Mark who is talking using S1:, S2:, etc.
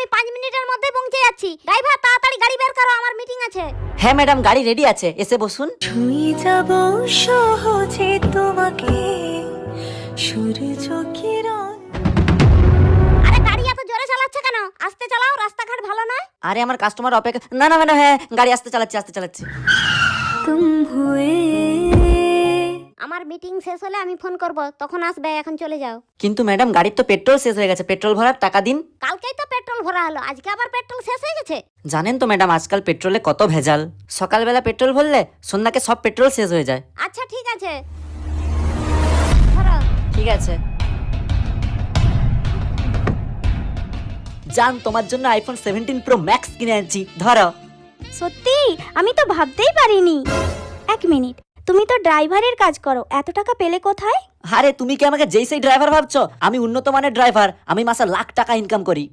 S1: আমি 5 মিনিটের মধ্যে পৌঁছে যাচ্ছি। ড্রাইভার তাড়াতাড়ি গাড়ি বের করো, আমার মিটিং আছে।
S2: হ্যাঁ ম্যাডাম, গাড়ি রেডি আছে, এসে বসুন।
S3: ছুঁয়ে যাব সহজে তোমাকে সূর্য কিরণ।
S1: আরে গাড়ি এত জোরে চালাচ্ছে কেন? আস্তে চালাও, রাস্তাঘাট ভালো নয়।
S2: আরে আমার কাস্টমার অপেক্ষা। না না ম্যাডাম, হ্যাঁ গাড়ি আস্তে চালাচ্ছি।
S3: তুম হুয়ে
S1: আমার মিটিং শেষ হলে আমি ফোন করব, তখন আসবে, এখন চলে যাও।
S2: কিন্তু ম্যাডাম গাড়ির তো পেট্রোল শেষ হয়ে গেছে, পেট্রোল ভরার টাকা দিন।
S1: কালকেই তো পেট্রোল ভরা হলো, আজকে আবার পেট্রোল শেষ হয়ে গেছে।
S2: জানেন তো ম্যাডাম, আজকাল পেট্রোলে কত ভেজাল। সকালবেলা পেট্রোল ভরলে সন্ধ্যাকে সব পেট্রোল শেষ হয়ে যায়।
S1: আচ্ছা ঠিক আছে, ধরো।
S2: ঠিক আছে। জান, তোমার জন্য আইফোন 17 প্রো ম্যাক্স কিনে আনছি, ধরো।
S4: সত্যি? আমি তো ভাবতেই পারিনি। 1 মিনিট, তুমি তো ড্রাইভারের কাজ করো, এত টাকা পেলে কোথায়?
S2: আরে তুমি কি আমাকে যেই সেই ড্রাইভার ভাবছো? আমি উন্নত মানের ড্রাইভার, আমি মাসে লাখ টাকা ইনকাম করি।